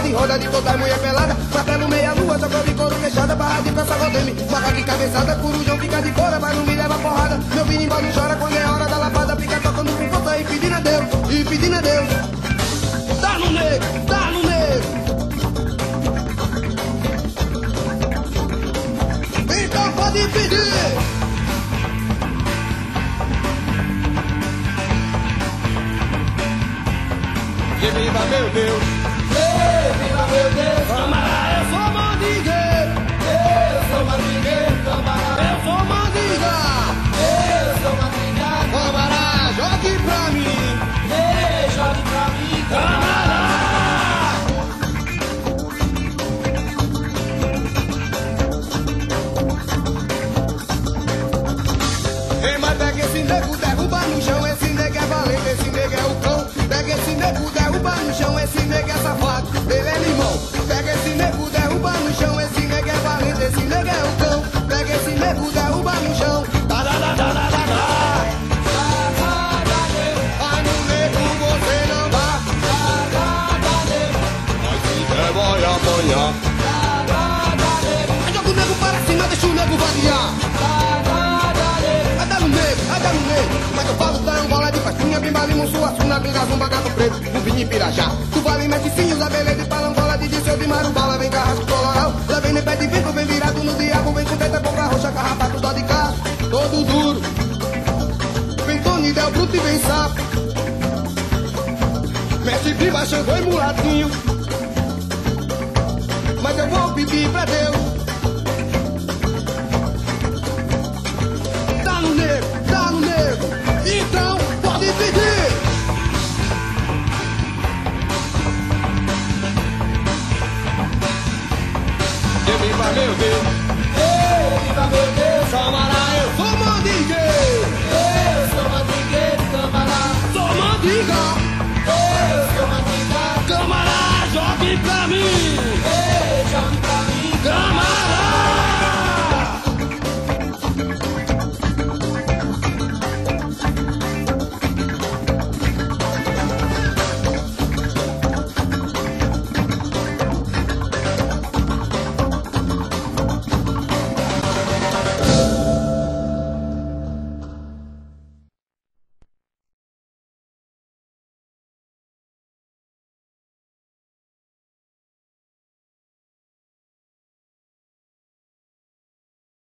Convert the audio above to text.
De roda de toda mulher pelada, martelo meia-lua, chapéu de couro fechada, barra de peça rodeme, faca de cabeçada, corujão fica de fora, mas não me leva porrada. Meu birimbau não chora quando é hora da lapada, fica tocando com força e pedindo a Deus, e pedindo a Deus. Dá no negro, dá no negro. Então pode pedir. E viva meu Deus. Viva meu Deus, Camarada, eu sou mandingueiro. eu sou mandingueiro, camarada. Eu sou mandinga. Eu sou mandinga, Camarada, jogue pra mim. jogue pra mim, camarada. Ei, mas pega esse nego, derruba no chão. Esse nego é valente, esse nego é o cão. Pega esse nego, derruba no chão. Esse nego é safado, ele é limão. Pega esse nego, derruba no chão. Esse nego é valente, esse nego é o cão. Pega esse nego, derruba no chão. Tá, tá, tá, tá, tá, tá, tá. Vai no nego, você não dá. Nós se demora amanhã. Aí joga o nego para cima, deixa o nego variar. Vai dar no nego, mas eu falo da Angola de pastinha, bimbalimon, suaçuna, bingazumba, gato preto, um vinho pirajá. Tu vale mete finhos, a beleza de palangola, de seu de marubala, vem carrasco coloral. Lá vem nem pé de vento, vem virado no diabo, vem com teta, boca roxa, carrapato, dó de caço, todo duro. Vem Tony, Del Bruto e vem sapo. Mestre Prima, Xangô e mulatinho. Mas eu vou pedir pra Deus. Dá no nego, então pode pedir. E viva meu Deus.